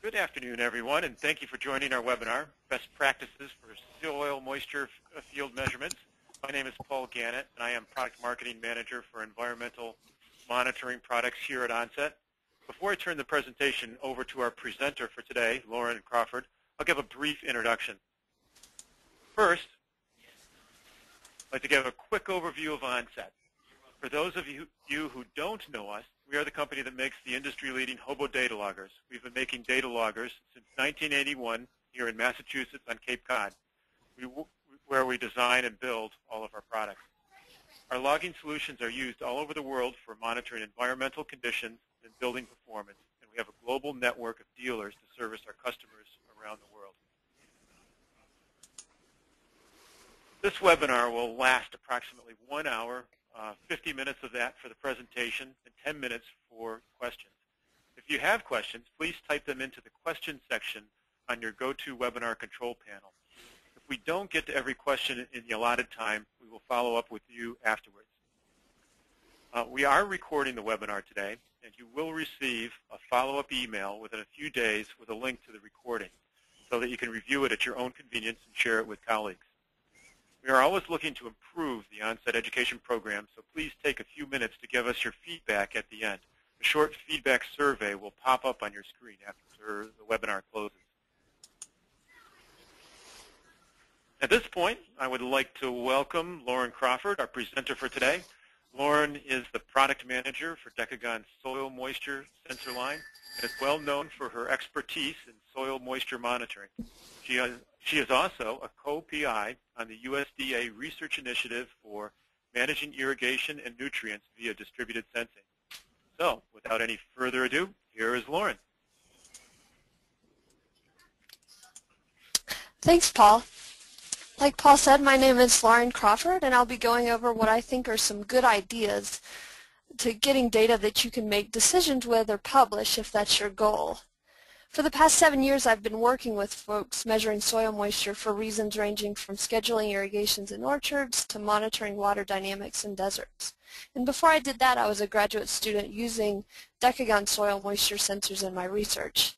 Good afternoon, everyone, and thank you for joining our webinar, Best Practices for Soil Moisture Field Measurements. My name is Paul Gannett, and I am Product Marketing Manager for Environmental Monitoring Products here at Onset. Before I turn the presentation over to our presenter for today, Lauren Crawford, I'll give a brief introduction. First, I'd like to give a quick overview of Onset. For those of you who don't know us, we are the company that makes the industry-leading HOBO data loggers. We've been making data loggers since 1981 here in Massachusetts on Cape Cod, where we design and build all of our products. Our logging solutions are used all over the world for monitoring environmental conditions and building performance, and we have a global network of dealers to service our customers around the world. This webinar will last approximately 1 hour, 50 minutes of that for the presentation, and 10 minutes for questions. If you have questions, please type them into the question section on your GoToWebinar control panel. If we don't get to every question in the allotted time, we will follow up with you afterwards. We are recording the webinar today, and you will receive a follow-up email within a few days with a link to the recording so that you can review it at your own convenience and share it with colleagues. We are always looking to improve the Onset education program, so please take a few minutes to give us your feedback at the end. A short feedback survey will pop up on your screen after the webinar closes. At this point, I would like to welcome Lauren Crawford, our presenter for today. Lauren is the product manager for Decagon's soil moisture sensor line and is well known for her expertise in soil moisture monitoring. She is also a co-PI on the USDA research initiative for managing irrigation and nutrients via distributed sensing. So, without any further ado, here is Lauren. Thanks, Paul. Like Paul said, my name is Lauren Crawford, and I'll be going over what I think are some good ideas to getting data that you can make decisions with or publish if that's your goal. For the past 7 years, I've been working with folks measuring soil moisture for reasons ranging from scheduling irrigations in orchards to monitoring water dynamics in deserts. And before I did that, I was a graduate student using Decagon soil moisture sensors in my research.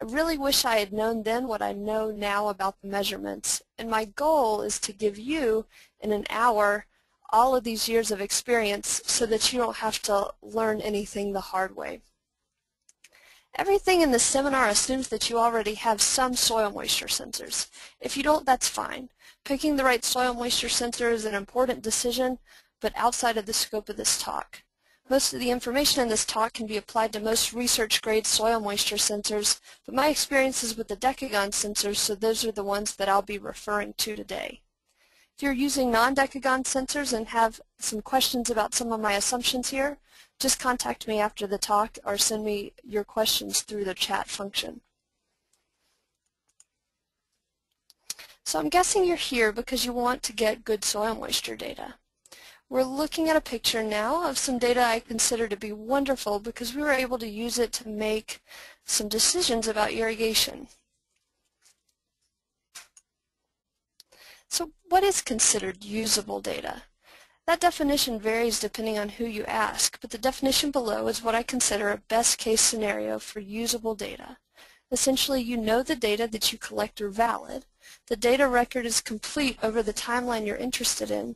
I really wish I had known then what I know now about the measurements, and my goal is to give you, in an hour, all of these years of experience so that you don't have to learn anything the hard way. Everything in this seminar assumes that you already have some soil moisture sensors. If you don't, that's fine. Picking the right soil moisture sensor is an important decision, but outside of the scope of this talk. Most of the information in this talk can be applied to most research-grade soil moisture sensors, but my experience is with the Decagon sensors, so those are the ones that I'll be referring to today. If you're using non-Decagon sensors and have some questions about some of my assumptions here, just contact me after the talk or send me your questions through the chat function. So I'm guessing you're here because you want to get good soil moisture data. We're looking at a picture now of some data I consider to be wonderful because we were able to use it to make some decisions about irrigation. So what is considered usable data? That definition varies depending on who you ask, but the definition below is what I consider a best-case scenario for usable data. Essentially, you know the data that you collect are valid, the data record is complete over the timeline you're interested in,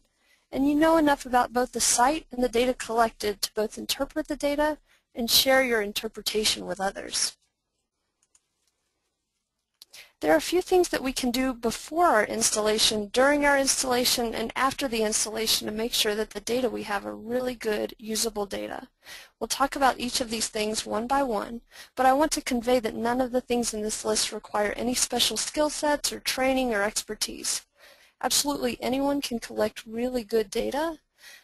and you know enough about both the site and the data collected to both interpret the data and share your interpretation with others. There are a few things that we can do before our installation, during our installation, and after the installation to make sure that the data we have are really good, usable data. We'll talk about each of these things one by one, but I want to convey that none of the things in this list require any special skill sets or training or expertise. Absolutely anyone can collect really good data,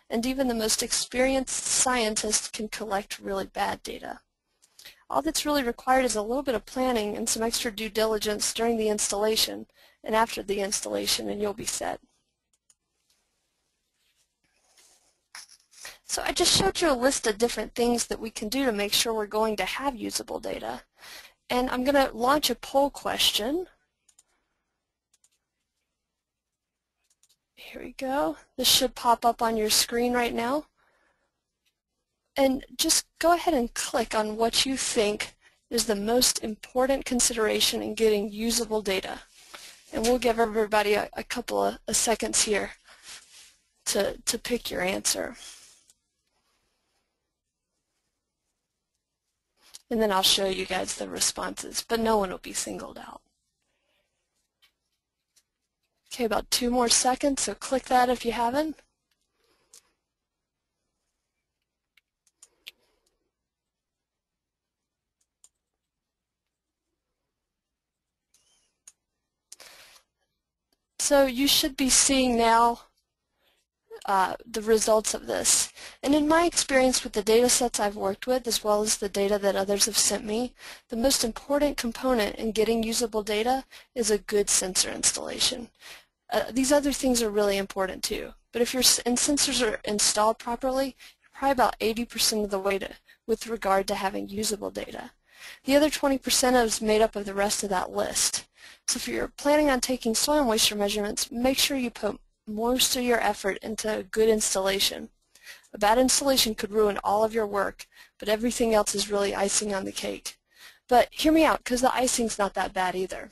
and even the most experienced scientist can collect really bad data. All that's really required is a little bit of planning and some extra due diligence during the installation and after the installation, and you'll be set. So I just showed you a list of different things that we can do to make sure we're going to have usable data. And I'm going to launch a poll question. Here we go. This should pop up on your screen right now. And just go ahead and click on what you think is the most important consideration in getting usable data. And we'll give everybody a couple of seconds here to pick your answer. And then I'll show you guys the responses, but no one will be singled out. Okay, about 2 more seconds, so click that if you haven't. So you should be seeing now the results of this. And in my experience with the data sets I've worked with, as well as the data that others have sent me, the most important component in getting usable data is a good sensor installation. These other things are really important too. But if your sensors are installed properly, you're probably about 80% of the way with regard to having usable data. The other 20% is made up of the rest of that list. So if you're planning on taking soil moisture measurements, make sure you put most of your effort into a good installation. A bad installation could ruin all of your work, but everything else is really icing on the cake. But hear me out, because the icing's not that bad either.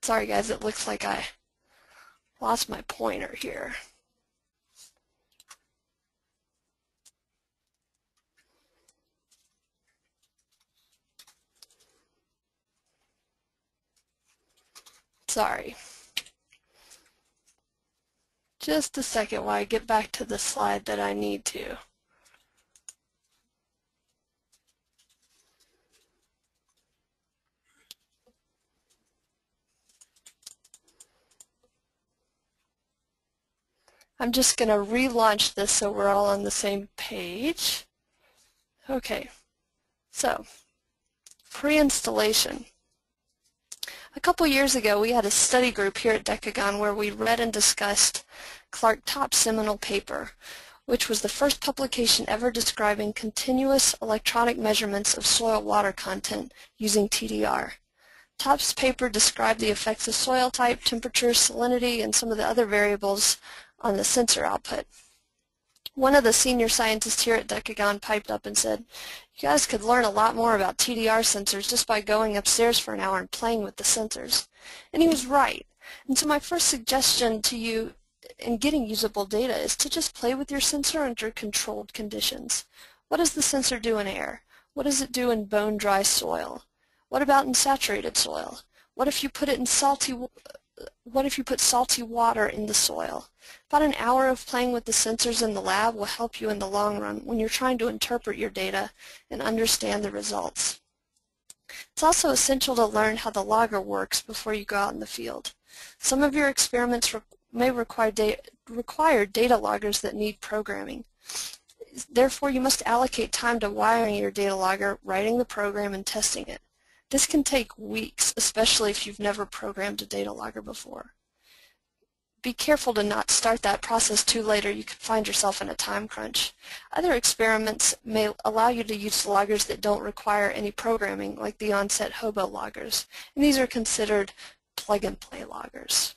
Sorry guys, it looks like I lost my pointer here. Sorry. Just a second while I get back to the slide that I need to. I'm just going to relaunch this so we're all on the same page. Okay, so pre-installation. A couple years ago, we had a study group here at Decagon where we read and discussed Clark Topp's seminal paper, which was the first publication ever describing continuous electronic measurements of soil water content using TDR. Topp's paper described the effects of soil type, temperature, salinity, and some of the other variables on the sensor output. One of the senior scientists here at Decagon piped up and said, "You guys could learn a lot more about TDR sensors just by going upstairs for an hour and playing with the sensors." And he was right. And so my first suggestion to you in getting usable data is to just play with your sensor under controlled conditions. What does the sensor do in air? What does it do in bone-dry soil? What about in saturated soil? What if you put it in salty water in the soil? About an hour of playing with the sensors in the lab will help you in the long run when you're trying to interpret your data and understand the results. It's also essential to learn how the logger works before you go out in the field. Some of your experiments may require data loggers that need programming. Therefore, you must allocate time to wiring your data logger, writing the program, and testing it. This can take weeks, especially if you've never programmed a data logger before. Be careful to not start that process too late or you could find yourself in a time crunch. Other experiments may allow you to use loggers that don't require any programming, like the onset HOBO loggers, and these are considered plug-and-play loggers.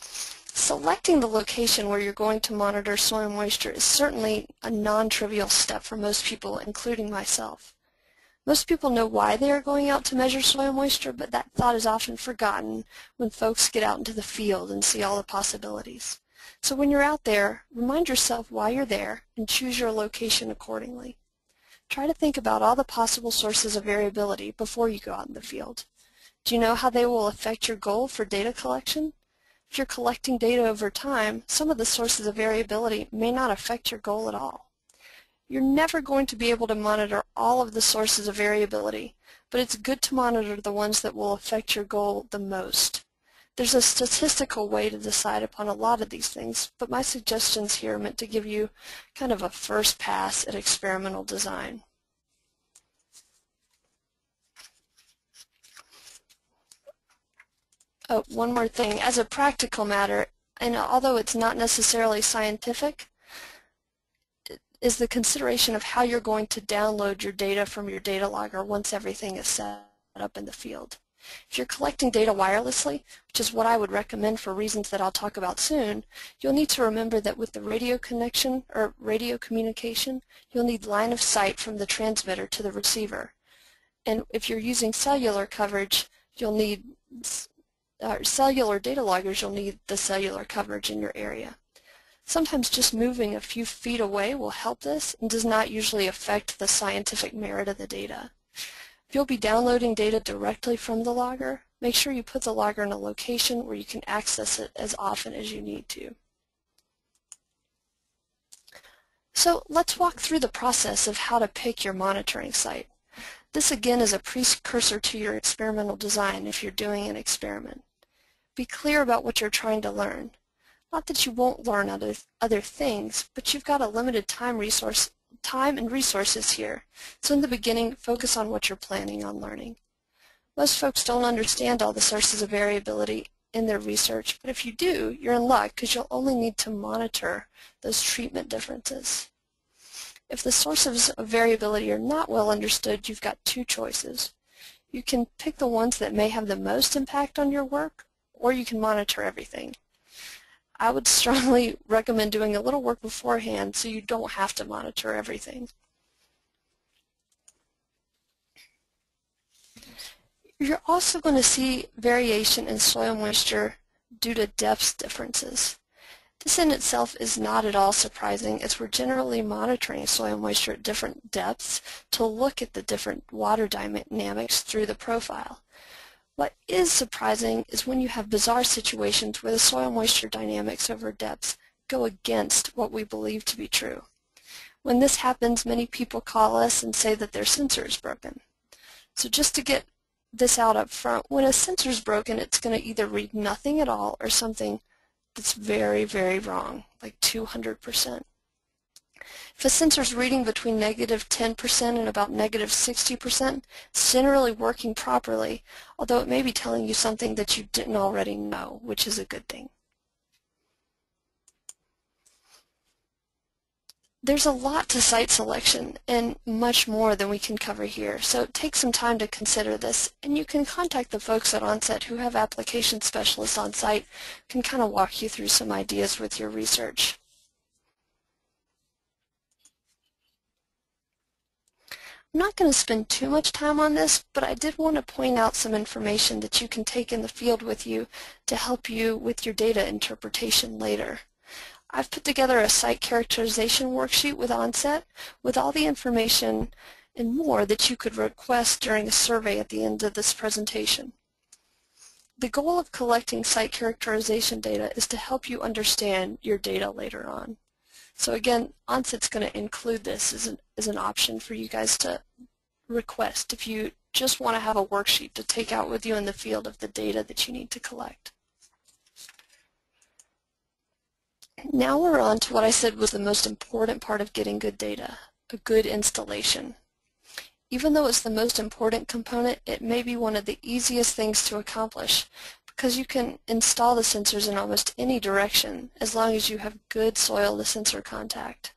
Selecting the location where you're going to monitor soil moisture is certainly a non-trivial step for most people, including myself. Most people know why they are going out to measure soil moisture, but that thought is often forgotten when folks get out into the field and see all the possibilities. So when you're out there, remind yourself why you're there and choose your location accordingly. Try to think about all the possible sources of variability before you go out in the field. Do you know how they will affect your goal for data collection? If you're collecting data over time, some of the sources of variability may not affect your goal at all. You're never going to be able to monitor all of the sources of variability, but it's good to monitor the ones that will affect your goal the most. There's a statistical way to decide upon a lot of these things, but my suggestions here are meant to give you kind of a first pass at experimental design. Oh, one more thing. As a practical matter, and although it's not necessarily scientific, is the consideration of how you're going to download your data from your data logger once everything is set up in the field. If you're collecting data wirelessly, which is what I would recommend for reasons that I'll talk about soon, you'll need to remember that with the radio connection or radio communication, you'll need line of sight from the transmitter to the receiver. And if you're using cellular coverage, you'll need cellular data loggers, you'll need the cellular coverage in your area. Sometimes just moving a few feet away will help this and does not usually affect the scientific merit of the data. If you'll be downloading data directly from the logger, make sure you put the logger in a location where you can access it as often as you need to. So let's walk through the process of how to pick your monitoring site. This again is a precursor to your experimental design if you're doing an experiment. Be clear about what you're trying to learn. Not that you won't learn other things, but you've got a limited time and resources here. So in the beginning, focus on what you're planning on learning. Most folks don't understand all the sources of variability in their research, but if you do, you're in luck because you'll only need to monitor those treatment differences. If the sources of variability are not well understood, you've got two choices. You can pick the ones that may have the most impact on your work, or you can monitor everything. I would strongly recommend doing a little work beforehand so you don't have to monitor everything. You're also going to see variation in soil moisture due to depth differences. This in itself is not at all surprising as we're generally monitoring soil moisture at different depths to look at the different water dynamics through the profile. What is surprising is when you have bizarre situations where the soil moisture dynamics over depths go against what we believe to be true. When this happens, many people call us and say that their sensor is broken. So just to get this out up front, when a sensor is broken, it's going to either read nothing at all or something that's very, very wrong, like 200%. If a sensor is reading between -10% and about -60%, it's generally working properly, although it may be telling you something that you didn't already know, which is a good thing. There's a lot to site selection and much more than we can cover here, so take some time to consider this, and you can contact the folks at Onset who have application specialists on site who can kind of walk you through some ideas with your research. I'm not going to spend too much time on this, but I did want to point out some information that you can take in the field with you to help you with your data interpretation later. I've put together a site characterization worksheet with Onset with all the information and more that you could request during a survey at the end of this presentation. The goal of collecting site characterization data is to help you understand your data later on. So again, Onset's going to include this as an option for you guys to request if you just want to have a worksheet to take out with you in the field of the data that you need to collect. Now we're on to what I said was the most important part of getting good data, a good installation. Even though it's the most important component, it may be one of the easiest things to accomplish because you can install the sensors in almost any direction as long as you have good soil-to-sensor contact.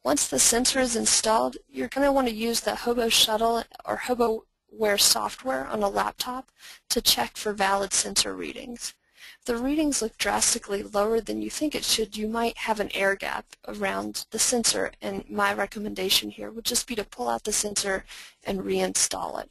Once the sensor is installed, you're going to want to use the HOBO shuttle or HOBOware software on a laptop to check for valid sensor readings. If the readings look drastically lower than you think it should, you might have an air gap around the sensor, and my recommendation here would just be to pull out the sensor and reinstall it.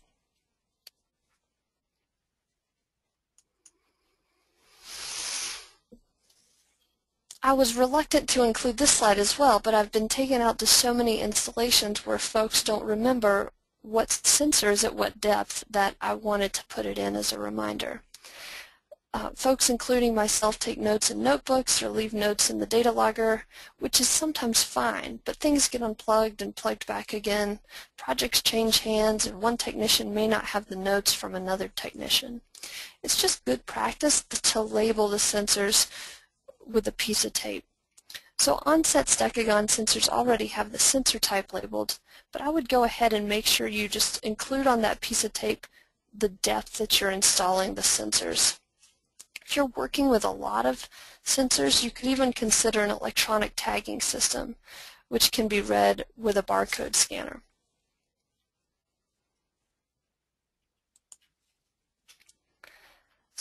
I was reluctant to include this slide as well, but I've been taken out to so many installations where folks don't remember what sensors at what depth that I wanted to put it in as a reminder. Folks, including myself, take notes in notebooks or leave notes in the data logger, which is sometimes fine, but things get unplugged and plugged back again. Projects change hands, and one technician may not have the notes from another technician. It's just good practice to label the sensors with a piece of tape. So Onset's Decagon sensors already have the sensor type labeled, but I would go ahead and make sure you just include on that piece of tape the depth that you're installing the sensors. If you're working with a lot of sensors, you could even consider an electronic tagging system, which can be read with a barcode scanner.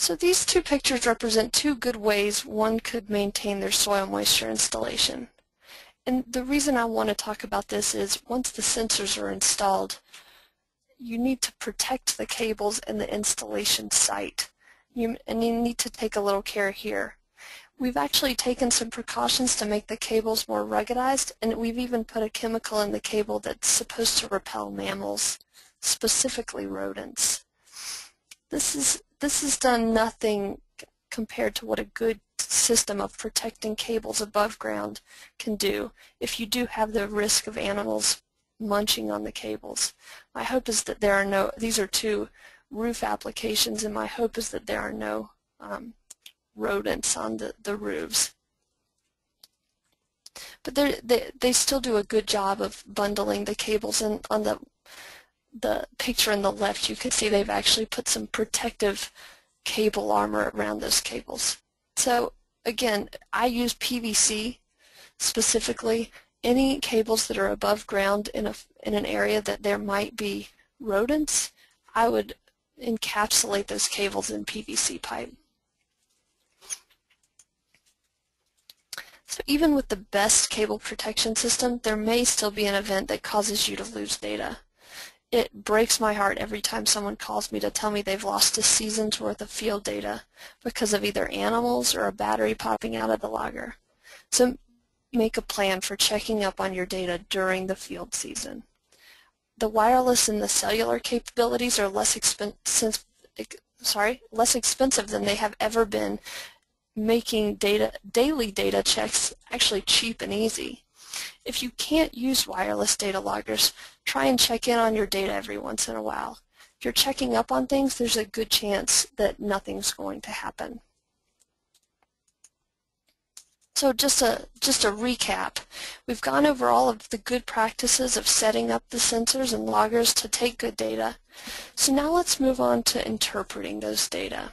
So these two pictures represent two good ways one could maintain their soil moisture installation. And the reason I want to talk about this is once the sensors are installed, you need to protect the cables and the installation site. And you need to take a little care here. We've actually taken some precautions to make the cables more ruggedized, and we've even put a chemical in the cable that's supposed to repel mammals, specifically rodents. This has done nothing compared to what a good system of protecting cables above ground can do if you do have the risk of animals munching on the cables. My hope is that there are no, these are two roof applications, and my hope is that there are no rodents on the roofs. But they still do a good job of bundling the cables, and on the picture on the left you can see they've actually put some protective cable armor around those cables. So again, I use PVC specifically. Any cables that are above ground in an area that there might be rodents, I would encapsulate those cables in PVC pipe. So even with the best cable protection system, there may still be an event that causes you to lose data. It breaks my heart every time someone calls me to tell me they've lost a season's worth of field data because of either animals or a battery popping out of the logger. So make a plan for checking up on your data during the field season. The wireless and the cellular capabilities are less expensive than they have ever been, making daily data checks actually cheap and easy. If you can't use wireless data loggers, try and check in on your data every once in a while. If you're checking up on things, there's a good chance that nothing's going to happen. So just a recap, we've gone over all of the good practices of setting up the sensors and loggers to take good data. So now let's move on to interpreting those data.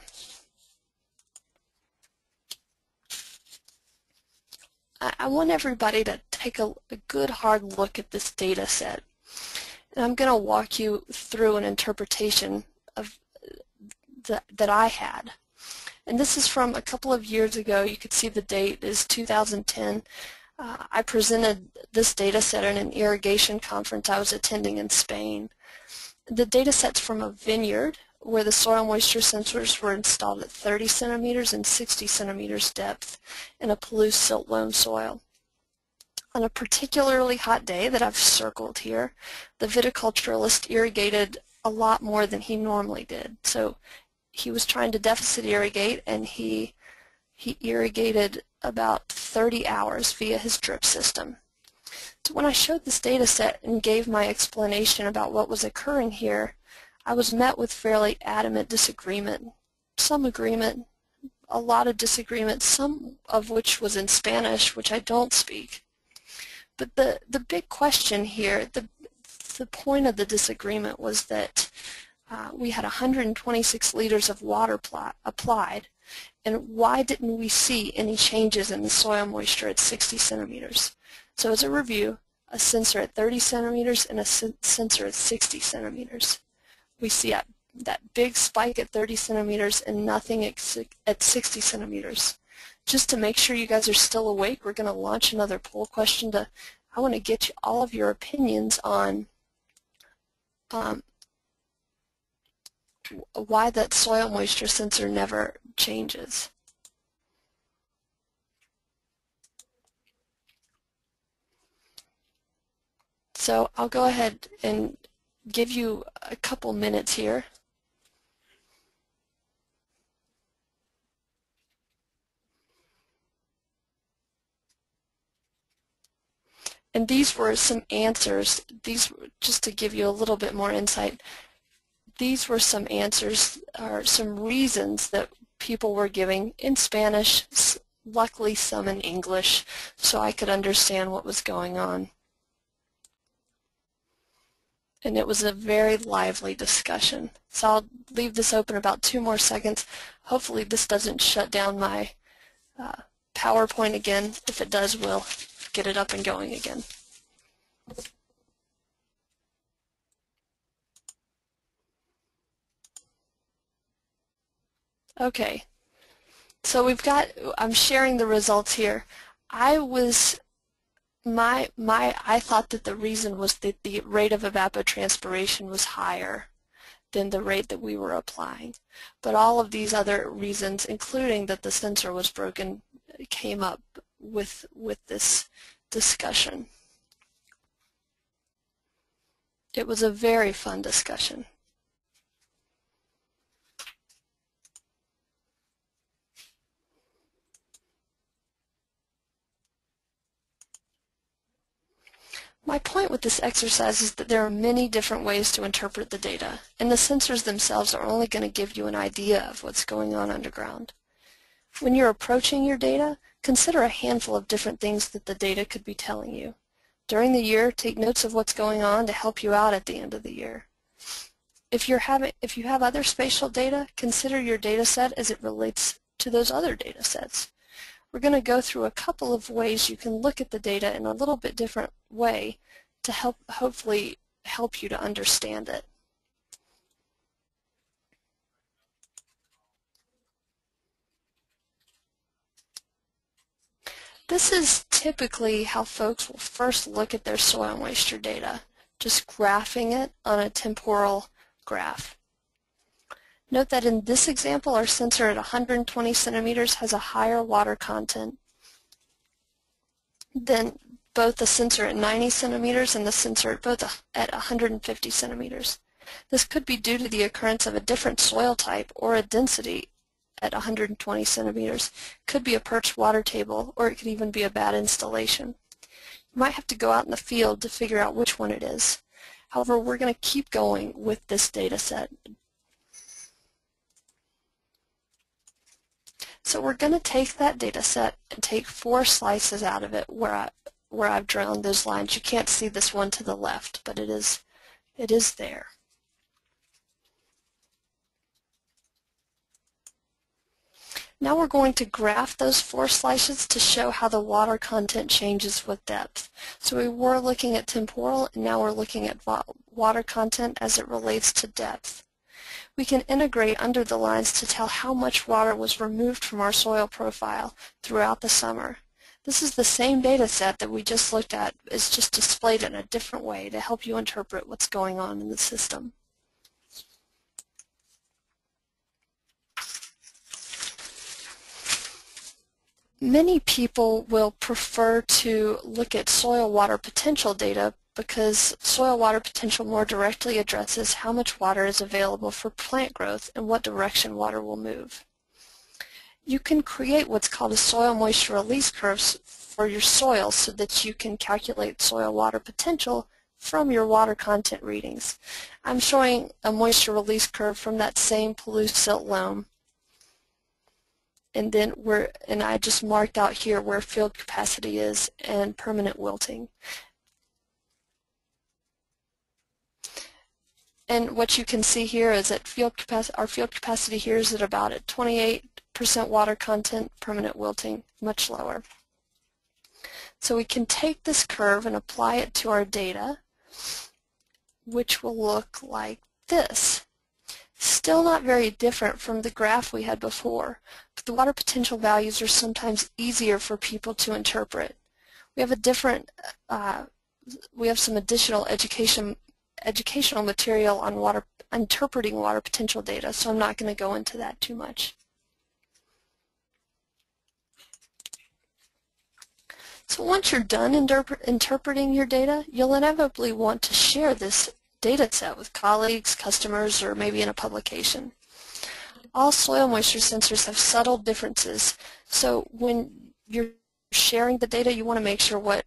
I want everybody to take a good hard look at this data set. And I'm going to walk you through an interpretation of that I had. And this is from a couple of years ago. You could see the date is 2010. I presented this data set at an irrigation conference I was attending in Spain. The data set's from a vineyard where the soil moisture sensors were installed at 30 centimeters and 60 centimeters depth in a Palouse silt loam soil. On a particularly hot day that I've circled here, the viticulturalist irrigated a lot more than he normally did. So he was trying to deficit irrigate, and he irrigated about 30 hours via his drip system. So when I showed this data set and gave my explanation about what was occurring here, I was met with fairly adamant disagreement. Some agreement, a lot of disagreement, some of which was in Spanish, which I don't speak. But the big question here, the point of the disagreement was that we had 126 liters of water applied, and why didn't we see any changes in the soil moisture at 60 centimeters? So as a review, a sensor at 30 centimeters and a sensor at 60 centimeters. We see that big spike at 30 centimeters and nothing at 60 centimeters. Just to make sure you guys are still awake, we're going to launch another poll question. I want to get you all of your opinions on why that soil moisture sensor never changes. So I'll go ahead and give you a couple minutes here. And these were some answers. These, just to give you a little bit more insight, these were some answers or some reasons that people were giving in Spanish, luckily some in English, so I could understand what was going on. And it was a very lively discussion. So I'll leave this open about 2 more seconds. Hopefully this doesn't shut down my PowerPoint again. If it does, we'll get it up and going again. Okay, so I'm sharing the results here. I thought that the reason was that the rate of evapotranspiration was higher than the rate that we were applying. But all of these other reasons, including that the sensor was broken, came up with this discussion. It was a very fun discussion. My point with this exercise is that there are many different ways to interpret the data, and the sensors themselves are only going to give you an idea of what's going on underground. When you're approaching your data, consider a handful of different things that the data could be telling you. During the year, take notes of what's going on to help you out at the end of the year. If you have other spatial data, consider your data set as it relates to those other data sets. We're going to go through a couple of ways you can look at the data in a little bit different way to hopefully help you to understand it. This is typically how folks will first look at their soil moisture data, just graphing it on a temporal graph. Note that in this example, our sensor at 120 centimeters has a higher water content than both the sensor at 90 centimeters and the sensor at 150 centimeters. This could be due to the occurrence of a different soil type or a density at 120 centimeters. It could be a perched water table, or it could even be a bad installation. You might have to go out in the field to figure out which one it is. However, we're going to keep going with this data set. So we're going to take that data set and take 4 slices out of it where I've drawn those lines. You can't see this one to the left, but it is there. Now we're going to graph those 4 slices to show how the water content changes with depth. So we were looking at temporal, and now we're looking at water content as it relates to depth. We can integrate under the lines to tell how much water was removed from our soil profile throughout the summer. This is the same data set that we just looked at. It's just displayed in a different way to help you interpret what's going on in the system. Many people will prefer to look at soil water potential data because soil water potential more directly addresses how much water is available for plant growth and what direction water will move. You can create what's called a soil moisture release curve for your soil so that you can calculate soil water potential from your water content readings. I'm showing a moisture release curve from that same Palouse silt loam. And then I just marked out here where field capacity is and permanent wilting. And what you can see here is that our field capacity here is at about at 28% water content, permanent wilting much lower. So we can take this curve and apply it to our data, which will look like this. Still not very different from the graph we had before, but the water potential values are sometimes easier for people to interpret. We have some additional educational material on interpreting water potential data, so I'm not going to go into that too much. So once you're done interpreting your data, you'll inevitably want to share this data set with colleagues, customers, or maybe in a publication. All soil moisture sensors have subtle differences, so when you're sharing the data, you want to make sure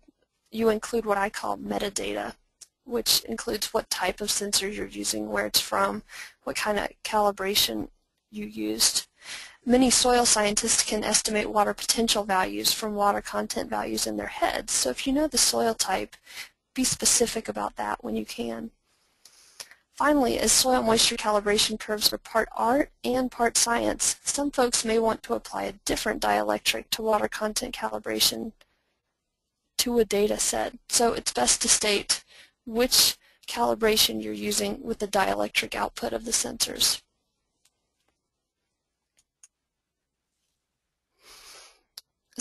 you include what I call metadata, which includes what type of sensor you're using, where it's from, what kind of calibration you used. Many soil scientists can estimate water potential values from water content values in their heads, so if you know the soil type, be specific about that when you can. Finally, as soil moisture calibration curves are part art and part science, some folks may want to apply a different dielectric to water content calibration to a data set. So it's best to state which calibration you're using with the dielectric output of the sensors.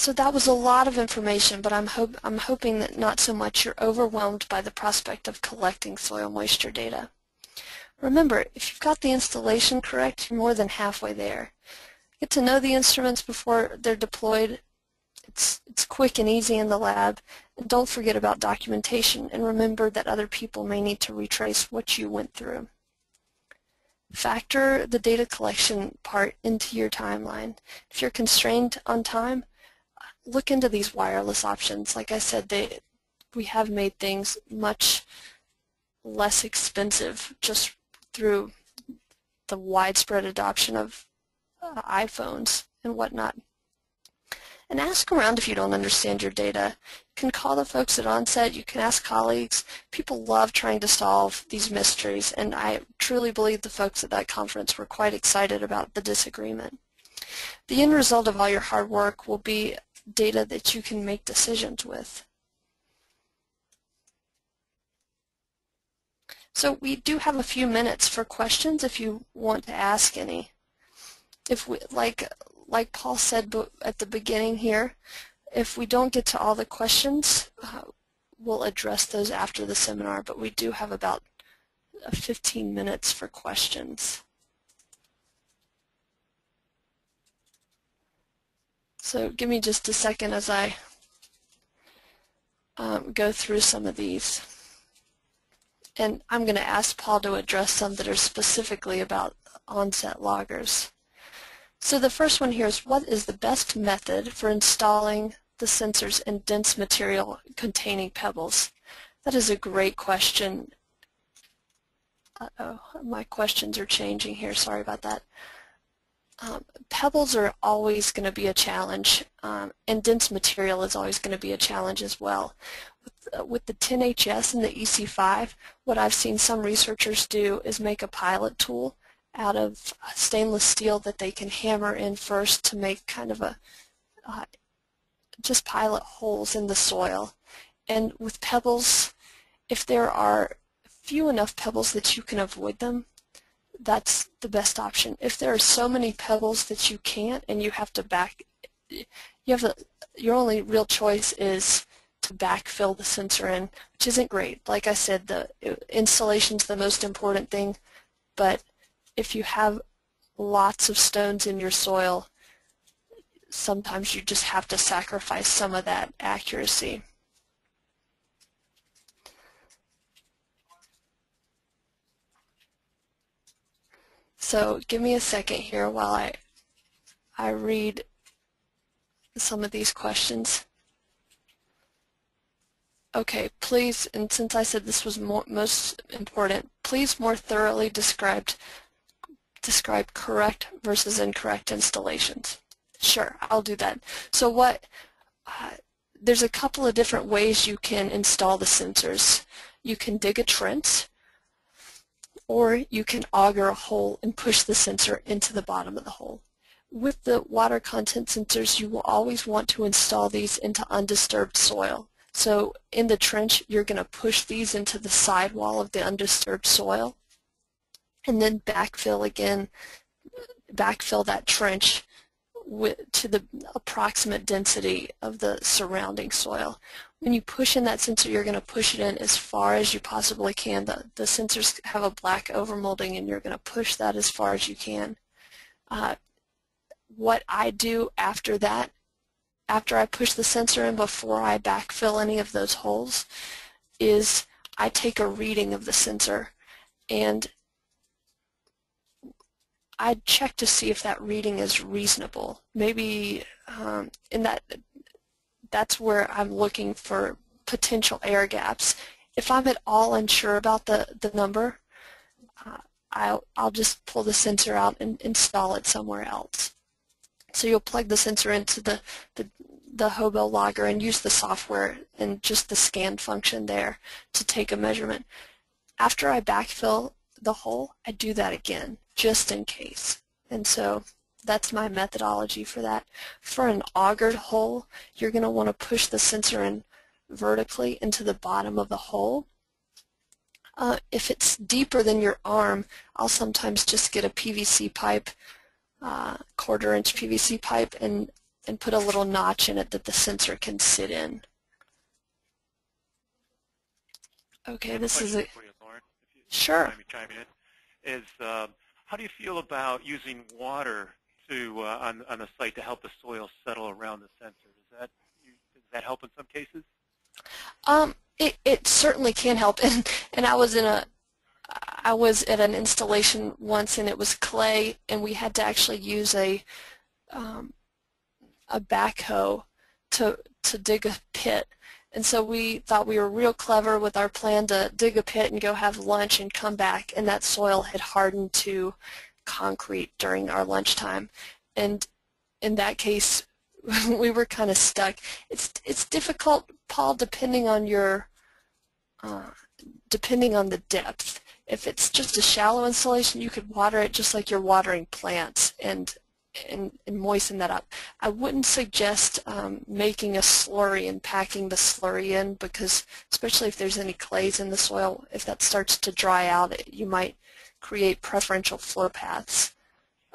So that was a lot of information, but I'm hoping that not so much you're overwhelmed by the prospect of collecting soil moisture data. Remember, if you've got the installation correct, you're more than halfway there. Get to know the instruments before they're deployed. It's quick and easy in the lab. And don't forget about documentation, and remember that other people may need to retrace what you went through. Factor the data collection part into your timeline. If you're constrained on time, look into these wireless options. Like I said, we have made things much less expensive just through the widespread adoption of iPhones and whatnot. And ask around if you don't understand your data. You can call the folks at Onset, you can ask colleagues. People love trying to solve these mysteries, and I truly believe the folks at that conference were quite excited about the disagreement. The end result of all your hard work will be data that you can make decisions with. So we do have a few minutes for questions if you want to ask any. If we, like Paul said at the beginning here, if we don't get to all the questions, we'll address those after the seminar, but we do have about 15 minutes for questions. So give me just a second as I go through some of these. And I'm going to ask Paul to address some that are specifically about Onset loggers. So the first one here is, what is the best method for installing the sensors in dense material containing pebbles? That is a great question. Uh-oh, my questions are changing here. Sorry about that. Pebbles are always going to be a challenge, and dense material is always going to be a challenge as well. With the 10HS and the EC5, what I've seen some researchers do is make a pilot tool out of stainless steel that they can hammer in first to make kind of a just pilot holes in the soil. And with pebbles, if there are few enough pebbles that you can avoid them, that's the best option. If there are so many pebbles that you can't and you have to your only real choice is to backfill the sensor in, which isn't great. Like I said, the installation's the most important thing, but if you have lots of stones in your soil, sometimes you just have to sacrifice some of that accuracy. So give me a second here while I read some of these questions. Okay, please, and since I said this was most important, please more thoroughly describe correct versus incorrect installations. Sure, I'll do that. So there's a couple of different ways you can install the sensors. You can dig a trench, or you can auger a hole and push the sensor into the bottom of the hole. With the water content sensors, you will always want to install these into undisturbed soil. So in the trench, you're going to push these into the sidewall of the undisturbed soil, and then backfill that trench to the approximate density of the surrounding soil. When you push in that sensor, you're going to push it in as far as you possibly can. The sensors have a black overmolding, and you're going to push that as far as you can. What I do after that, after I push the sensor in before I backfill any of those holes, is I take a reading of the sensor, and I check to see if that reading is reasonable. Maybe that's where I'm looking for potential air gaps. If I'm at all unsure about the number, I'll just pull the sensor out and install it somewhere else. So you'll plug the sensor into the HOBO logger and use the software and just the scan function there to take a measurement. After I backfill the hole, I do that again, just in case. And so that's my methodology for that. For an augered hole, you're going to want to push the sensor in vertically into the bottom of the hole. If it's deeper than your arm, I'll sometimes just get a PVC pipe, quarter-inch PVC pipe, and and put a little notch in it that the sensor can sit in. Okay, this is a for you, Lauren, if you sure. mind me chiming in, is how do you feel about using water to on the site to help the soil settle around the sensor? Does that help in some cases? It certainly can help, and I was at an installation once, and it was clay, and we had to actually use a backhoe to dig a pit. And so we thought we were real clever with our plan to dig a pit and go have lunch and come back, and that soil had hardened to concrete during our lunchtime. And in that case, we were kind of stuck. It's difficult, Paul, depending on your depending on the depth. If it's just a shallow installation, you could water it just like you're watering plants and moisten that up. I wouldn't suggest making a slurry and packing the slurry in, because especially if there's any clays in the soil, if that starts to dry out, you might create preferential flow paths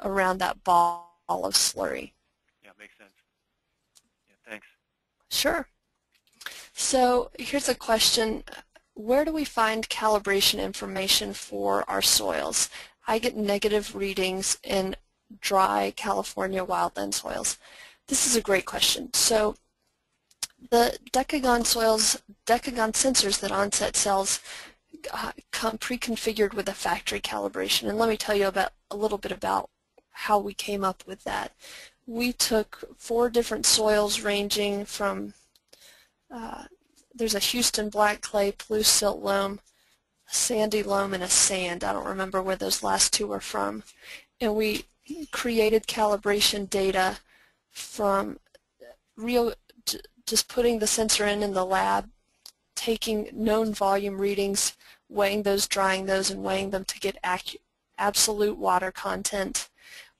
around that ball of slurry. Yeah, makes sense. Yeah, thanks. Sure. So here's a question. Where do we find calibration information for our soils? I get negative readings in dry California wildland soils. This is a great question. So the decagon sensors that Onset sells come pre-configured with a factory calibration. And let me tell you a little bit about how we came up with that. We took 4 different soils ranging from there's a Houston black clay, Palouse silt loam, a sandy loam, and a sand. I don't remember where those last 2 are from. And we created calibration data from just putting the sensor in the lab, taking known volume readings, weighing those, drying those, and weighing them to get absolute water content.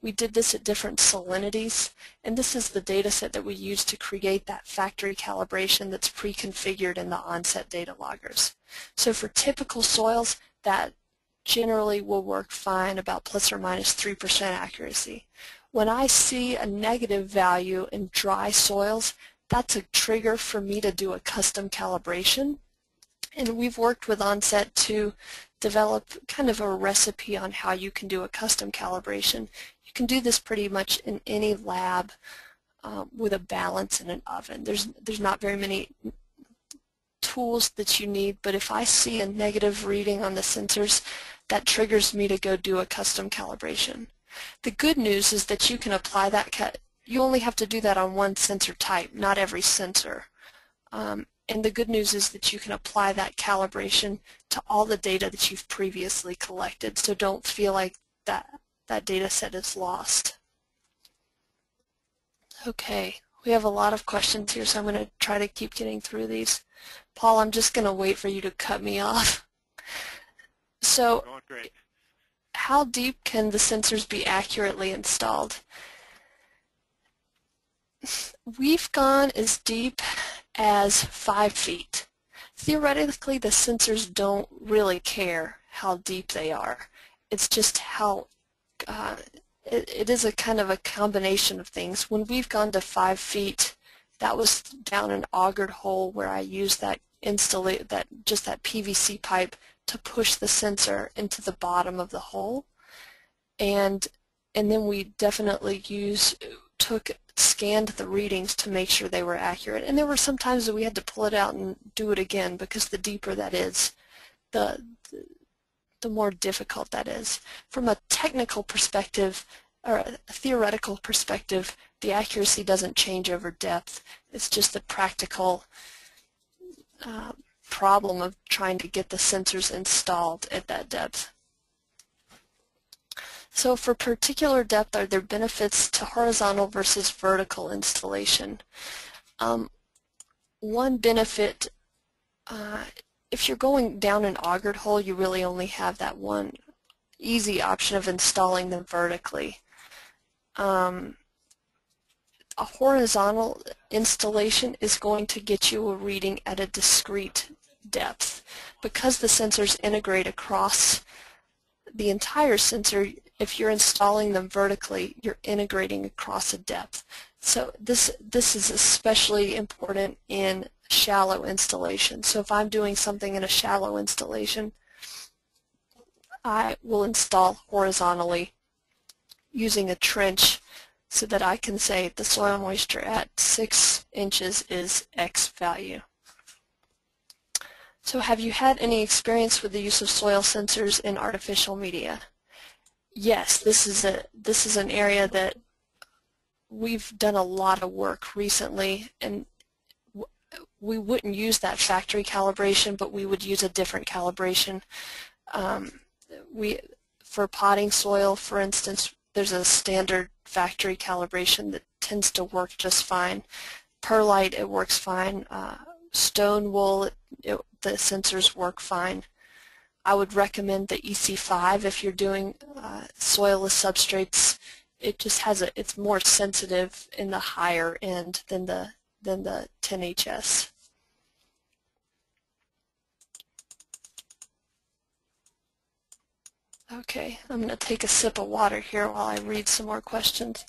We did this at different salinities, and this is the data set that we use to create that factory calibration that's pre-configured in the Onset data loggers. So for typical soils, that generally will work fine, about plus or minus 3% accuracy. When I see a negative value in dry soils, that's a trigger for me to do a custom calibration. And we've worked with Onset to develop kind of a recipe on how you can do a custom calibration. You can do this pretty much in any lab with a balance and an oven. There's not very many tools that you need, but if I see a negative reading on the sensors, that triggers me to go do a custom calibration. The good news is that you can apply that. You only have to do that on one sensor type, not every sensor. And the good news is that you can apply that calibration to all the data that you've previously collected, so don't feel like that data set is lost. Okay, we have a lot of questions here, so I'm going to try to keep getting through these. Paul, I'm just going to wait for you to cut me off. So, how deep can the sensors be accurately installed? We've gone as deep as 5 feet. Theoretically, the sensors don't really care how deep they are. It's just how it is a kind of a combination of things. When we've gone to 5 feet, that was down an augered hole where I used that PVC pipe to push the sensor into the bottom of the hole, and then we definitely scanned the readings to make sure they were accurate. And there were some times that we had to pull it out and do it again, because the deeper that is, the more difficult that is. From a technical perspective, or a theoretical perspective, the accuracy doesn't change over depth. It's just the practical problem of trying to get the sensors installed at that depth. So for particular depth, are there benefits to horizontal versus vertical installation? One benefit, if you're going down an augered hole, you really only have that one easy option of installing them vertically. A horizontal installation is going to get you a reading at a discrete depth. Because the sensors integrate across the entire sensor, if you're installing them vertically, you're integrating across a depth. So this is especially important in shallow installation. So if I'm doing something in a shallow installation, I will install horizontally using a trench so that I can say the soil moisture at 6 inches is X value. So have you had any experience with the use of soil sensors in artificial media? Yes, this is an area that we've done a lot of work recently, and we wouldn't use that factory calibration, but we would use a different calibration. For potting soil, for instance, there's a standard factory calibration that tends to work just fine. Perlite, it works fine. Stone wool, the sensors work fine. I would recommend the EC5 if you're doing soilless substrates. It just has it's more sensitive in the higher end than the 10HS. Okay, I'm going to take a sip of water here while I read some more questions.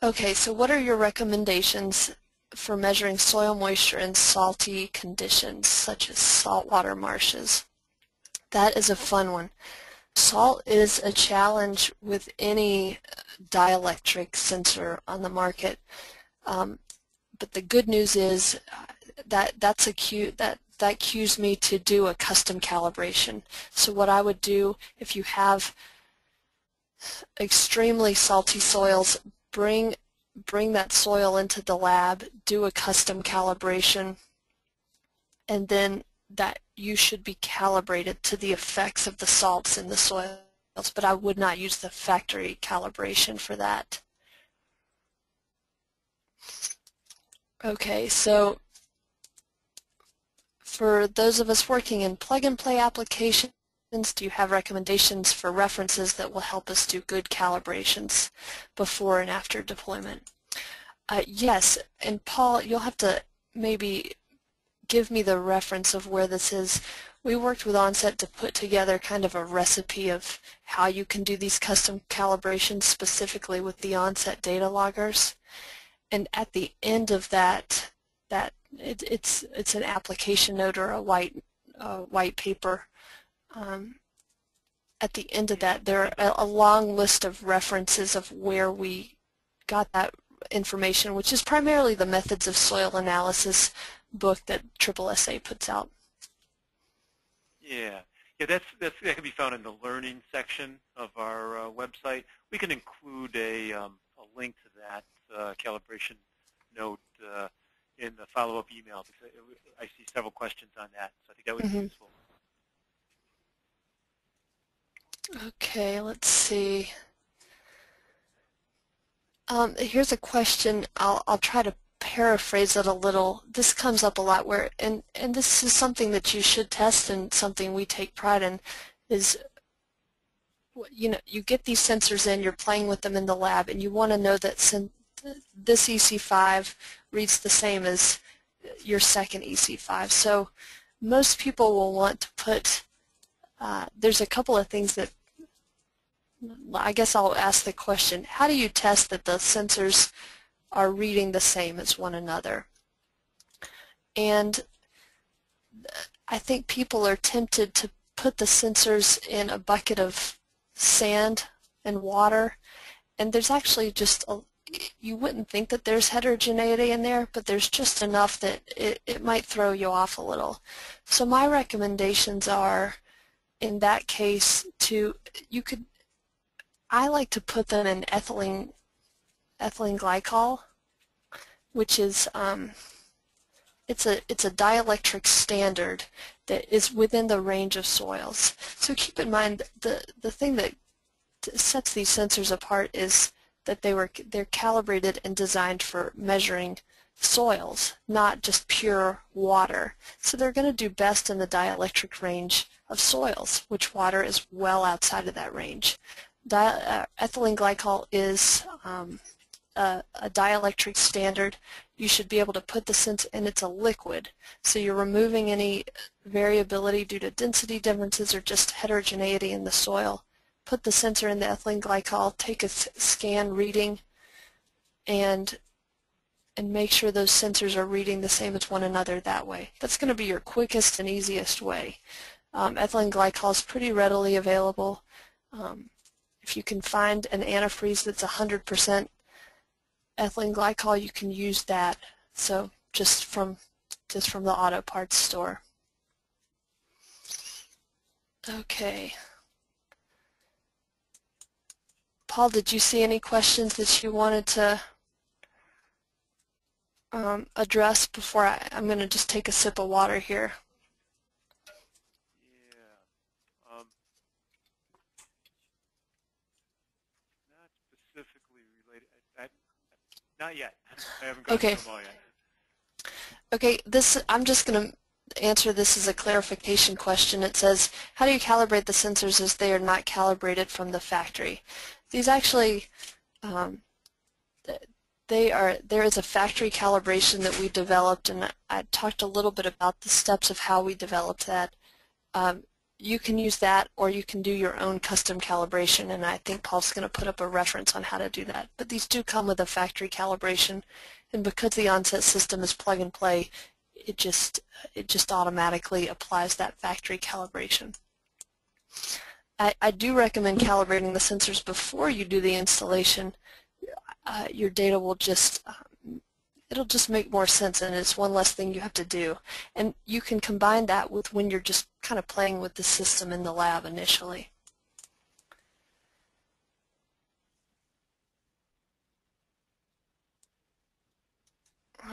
Okay, so what are your recommendations for measuring soil moisture in salty conditions, such as saltwater marshes? That is a fun one. Salt is a challenge with any dielectric sensor on the market, but the good news is that cues me to do a custom calibration. So what I would do, if you have extremely salty soils, bring that soil into the lab, do a custom calibration, and then that you should be calibrated to the effects of the salts in the soils, but I would not use the factory calibration for that. Okay, so for those of us working in plug-and-play applications, do you have recommendations for references that will help us do good calibrations before and after deployment? Yes, and Paul, you'll have to maybe give me the reference of where this is. We worked with Onset to put together kind of a recipe of how you can do these custom calibrations specifically with the Onset data loggers. And at the end of that it's an application note or a white paper. At the end of that, there are a long list of references of where we got that information, which is primarily the Methods of Soil Analysis book that SSSA puts out. Yeah, that can be found in the Learning section of our website. We can include a link to that calibration note in the follow-up email, because I see several questions on that, so I think that would be useful. Okay, let's see. Here's a question. I'll try to paraphrase it a little. This comes up a lot where, and this is something that you should test and something we take pride in, is you get these sensors in, you're playing with them in the lab, and you want to know that this EC5 reads the same as your second EC5. So most people will want to put, there's a couple of things that, I guess I'll ask the question, how do you test that the sensors are reading the same as one another? And I think people are tempted to put the sensors in a bucket of sand and water, and there's actually just you wouldn't think that there's heterogeneity in there, but there's just enough that it might throw you off a little. So my recommendations are, in that case, I like to put them in ethylene glycol, which is it's a dielectric standard that is within the range of soils. So keep in mind the thing that sets these sensors apart is that they're calibrated and designed for measuring soils, not just pure water. So they're going to do best in the dielectric range of soils, which water is well outside of that range. Ethylene glycol is a dielectric standard. you should be able to put the sensor, and it's a liquid, so you're removing any variability due to density differences or just heterogeneity in the soil. Put the sensor in the ethylene glycol, take a scan reading, and make sure those sensors are reading the same as one another that way. That's going to be your quickest and easiest way. Ethylene glycol is pretty readily available. If you can find an antifreeze that's 100% ethylene glycol, you can use that. So just from the auto parts store. Okay. Paul, did you see any questions that you wanted to address before I'm going to just take a sip of water here? Yeah. Not specifically related. Not yet. I haven't gone through them all yet. Okay, I'm just going to answer this as a clarification question. It says, how do you calibrate the sensors as they are not calibrated from the factory? These actually, there is a factory calibration that we developed, and I talked a little bit about the steps of how we developed that. You can use that, or you can do your own custom calibration, and I think Paul's going to put up a reference on how to do that. But these do come with a factory calibration, and because the onset system is plug and play, it just automatically applies that factory calibration. I do recommend calibrating the sensors before you do the installation. Your data will it'll just make more sense, and it's one less thing you have to do. And you can combine that with when you're just kind of playing with the system in the lab initially.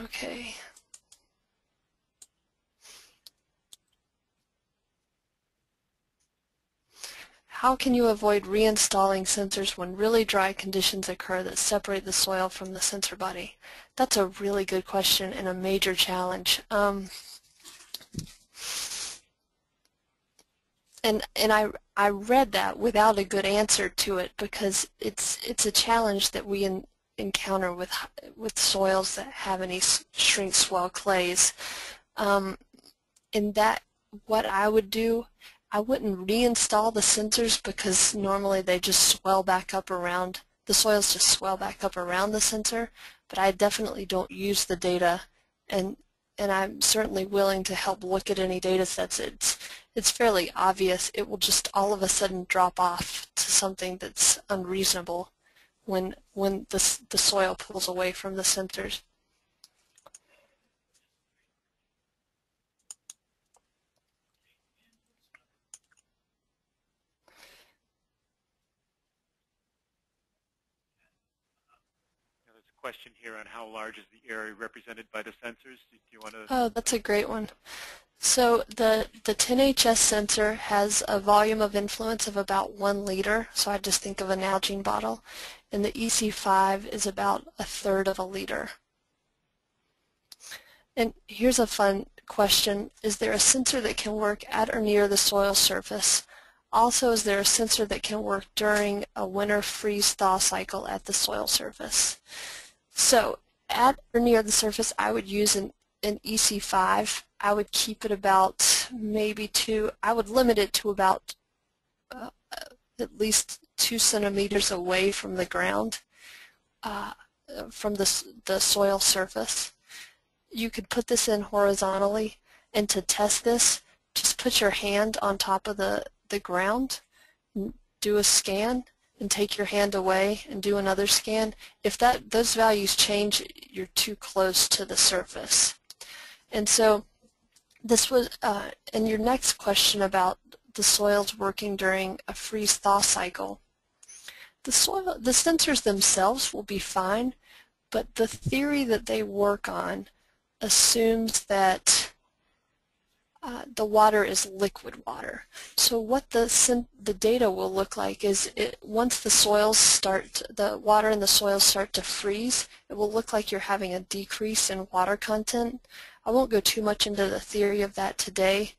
Okay. How can you avoid reinstalling sensors when really dry conditions occur that separate the soil from the sensor body? That's a really good question and a major challenge. And I read that without a good answer to it because it's a challenge that we encounter with soils that have any shrink swell clays. In that, what I would do, I wouldn't reinstall the sensors because normally they just swell back up around, the soils just swell back up around the sensor, but I definitely don't use the data, and I'm certainly willing to help look at any data sets. It's fairly obvious. It will just all of a sudden drop off to something that's unreasonable when the soil pulls away from the sensors. Question here on how large is the area represented by the sensors. Do you want to? Oh, that's a great one. So the 10HS sensor has a volume of influence of about 1 liter, so I just think of an Nalgene bottle, and the EC5 is about 1/3 of a liter. And here's a fun question. Is there a sensor that can work at or near the soil surface? Also, is there a sensor that can work during a winter freeze-thaw cycle at the soil surface? So at or near the surface, I would use an EC5. I would keep it about maybe I would limit it to about at least 2 centimeters away from the ground, from the soil surface. You could put this in horizontally, and to test this, just put your hand on top of the ground, do a scan, and take your hand away and do another scan. If those values change, you're too close to the surface. And so this was, and your next question about the soils working during a freeze-thaw cycle. The sensors themselves will be fine, but the theory that they work on assumes that the water is liquid water. So what the data will look like is once the water in the soils start to freeze, it will look like you're having a decrease in water content. I won't go too much into the theory of that today,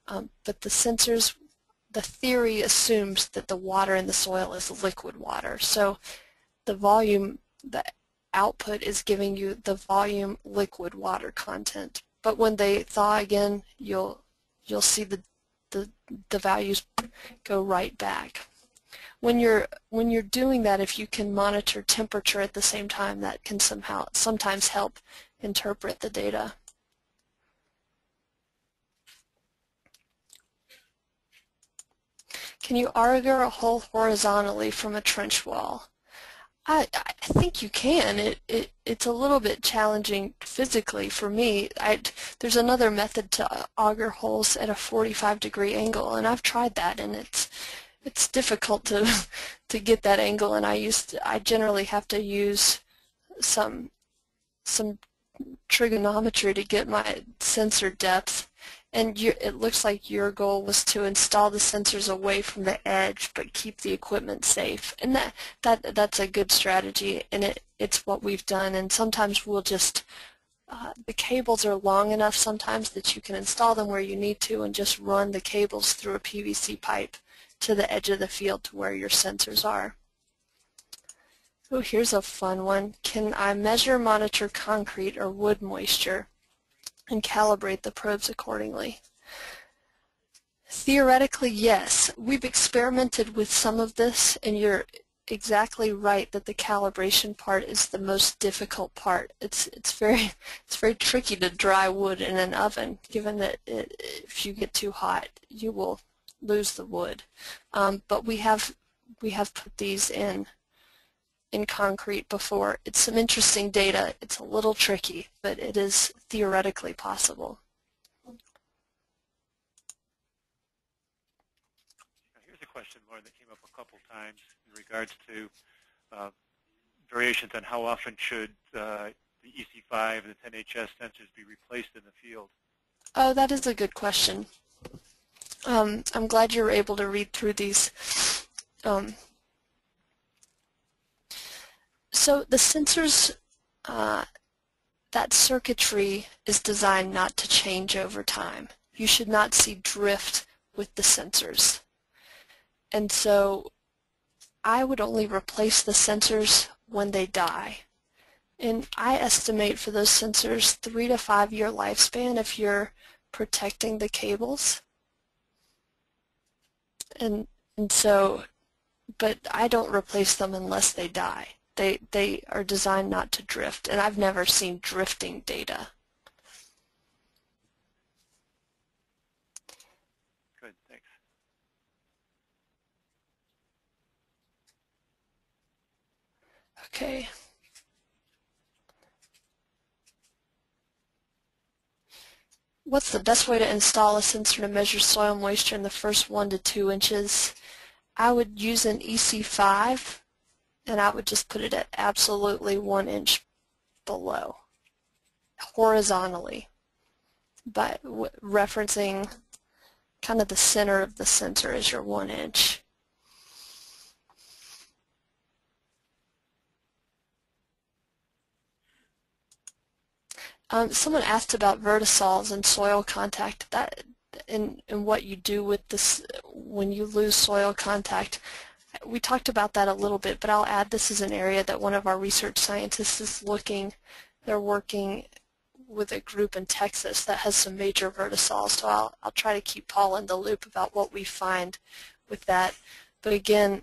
but the theory assumes that the water in the soil is liquid water. So the volume, output is giving you the volume liquid water content. But when they thaw again, you'll see the values go right back. When you're doing that, if you can monitor temperature at the same time, that can sometimes help interpret the data. Can you auger a hole horizontally from a trench wall? I think you can. It's a little bit challenging physically for me. There's another method to auger holes at a 45-degree angle, and I've tried that, and it's difficult to get that angle, and I generally have to use some trigonometry to get my sensor depth. And it looks like your goal was to install the sensors away from the edge but keep the equipment safe. And that's a good strategy, and it's what we've done. And sometimes we'll just, the cables are long enough sometimes that you can install them where you need to and just run the cables through a PVC pipe to the edge of the field to where your sensors are. Oh, here's a fun one. Can I measure, monitor concrete or wood moisture and calibrate the probes accordingly? Theoretically, yes. We've experimented with some of this, and you're exactly right that the calibration part is the most difficult part. It's very tricky to dry wood in an oven, given that if you get too hot, you will lose the wood. But we have put these in concrete before. It's some interesting data. It's a little tricky, but it is theoretically possible. Here's a question, Lauren, that came up a couple times in regards to variations on how often should the EC5 and the 10HS sensors be replaced in the field. Oh, that is a good question. I'm glad you were able to read through these. So the sensors, that circuitry is designed not to change over time. You should not see drift with the sensors. And so I would only replace the sensors when they die. And I estimate for those sensors 3 to 5 year lifespan if you're protecting the cables. And so, but I don't replace them unless they die. They are designed not to drift, and I've never seen drifting data. Good, thanks. Okay. What's the best way to install a sensor to measure soil moisture in the first 1 to 2 inches? I would use an EC5, and I would just put it at absolutely 1 inch below, horizontally, but referencing kind of the center of the sensor as your 1 inch. Someone asked about vertisols and soil contact, and what you do with this when you lose soil contact. We talked about that a little bit, but I'll add this is an area that one of our research scientists is looking. They're working with a group in Texas that has some major vertisols, so I'll try to keep Paul in the loop about what we find with that. But again,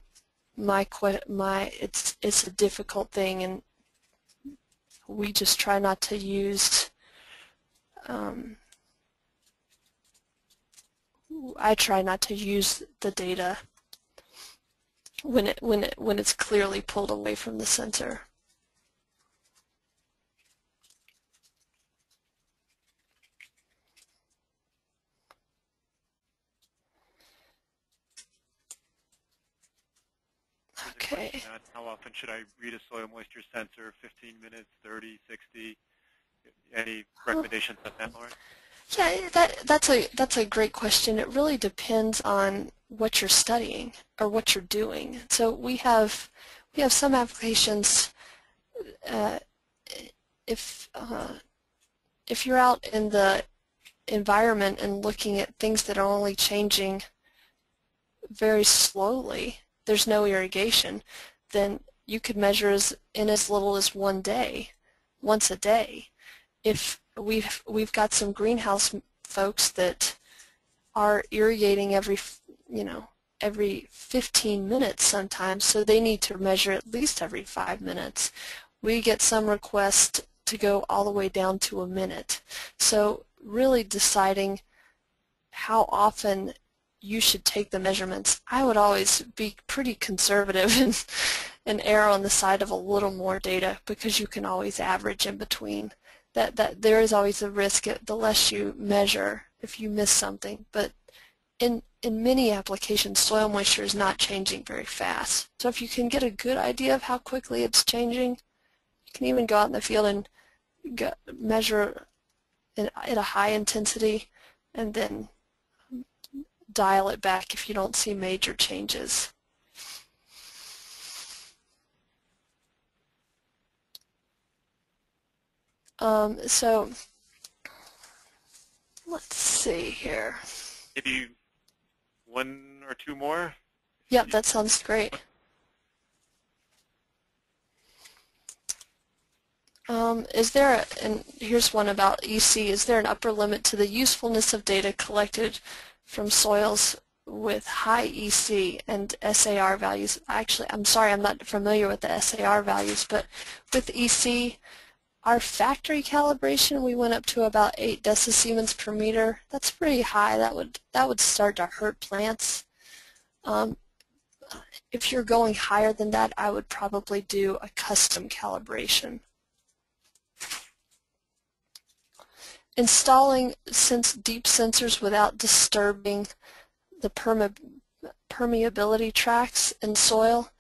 it's a difficult thing, and we just try not to use. I try not to use the data when it's clearly pulled away from the sensor. Okay. How often should I read a soil moisture sensor? 15 minutes, 30, 60? Any recommendations on that, Lauren? Yeah, that's a great question. It really depends on what you're studying or what you're doing. So we have some applications. If you're out in the environment and looking at things that are only changing very slowly, there's no irrigation, then you could measure in as little as once a day. If we've got some greenhouse folks that are irrigating every 15 minutes sometimes, so they need to measure at least every 5 minutes. We get some requests to go all the way down to a minute. So really deciding how often you should take the measurements. I would always be pretty conservative and err on the side of a little more data, because you can always average in between. That there is always a risk the less you measure if you miss something. But in many applications, soil moisture is not changing very fast. So if you can get a good idea of how quickly it's changing, you can even go out in the field and measure at a high intensity and then dial it back if you don't see major changes. So let's see here. Maybe one or two more? Yeah, that sounds great. Is there, and here's one about EC, is there an upper limit to the usefulness of data collected from soils with high EC and SAR values? Actually, I'm sorry, I'm not familiar with the SAR values, but with EC, our factory calibration, we went up to about 8 decisiemens per meter. That's pretty high. That would start to hurt plants. If you're going higher than that, I would probably do a custom calibration. Installing deep sensors without disturbing the permeability tracks in soil.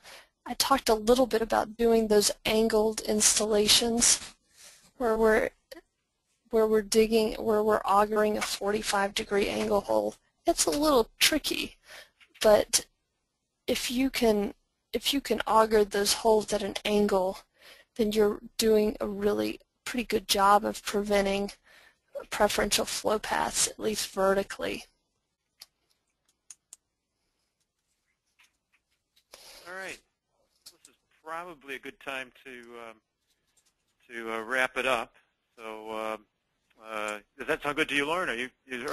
I talked a little bit about doing those angled installations where we're augering a 45-degree angle hole. It's a little tricky, but if you can auger those holes at an angle, then you're doing a really pretty good job of preventing preferential flow paths, at least vertically. All right. This is probably a good time to wrap it up. So does that sound good to you, Lauren? Or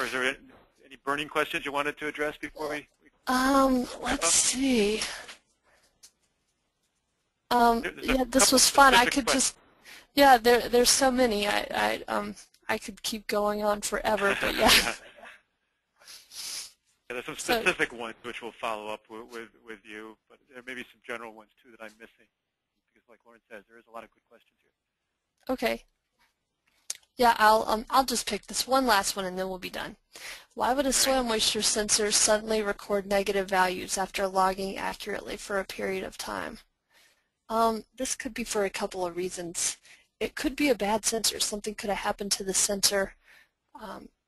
is there any burning questions you wanted to address before we let's see. Yeah, this was fun. I could just, yeah, there's so many. I could keep going on forever, but yeah. Yeah, there's some specific ones which we'll follow up with you, but there may be some general ones too that I'm missing, because like Lauren says, there is a lot of good questions here. Okay. Yeah, I'll just pick this one last one and then we'll be done. Why would a soil moisture sensor suddenly record negative values after logging accurately for a period of time? This could be for a couple of reasons. It could be a bad sensor. Something could have happened to the sensor.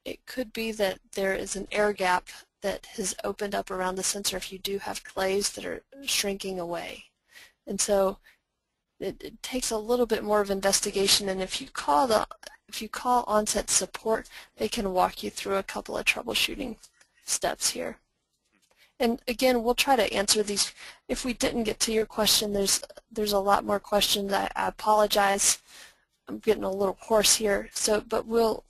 It could be that there is an air gap that has opened up around the sensor if you do have clays that are shrinking away. And so it takes a little bit more of investigation, and if you call onset support, they can walk you through a couple of troubleshooting steps here. And again, we'll try to answer these. If we didn't get to your question, there's a lot more questions. I apologize. I'm getting a little hoarse here. But we'll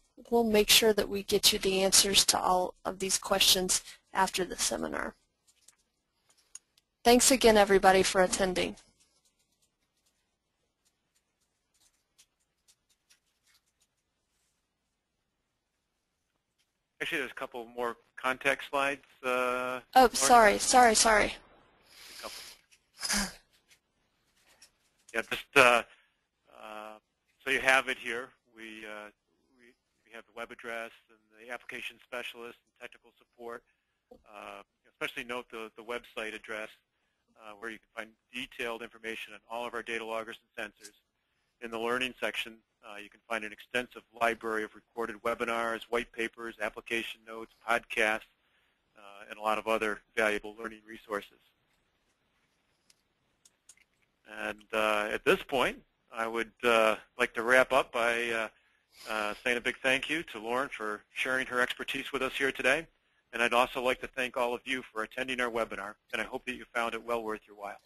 make sure that we get you the answers to all of these questions after the seminar. Thanks again, everybody, for attending. Actually, there's a couple more context slides. Oh, Lauren. sorry. Yeah, just so you have it here. We have the web address and the application specialist and technical support. Especially note the website address where you can find detailed information on all of our data loggers and sensors. In the learning section, you can find an extensive library of recorded webinars, white papers, application notes, podcasts, and a lot of other valuable learning resources. And at this point, I would like to wrap up by saying a big thank you to Lauren for sharing her expertise with us here today. And I'd also like to thank all of you for attending our webinar, and I hope that you found it well worth your while.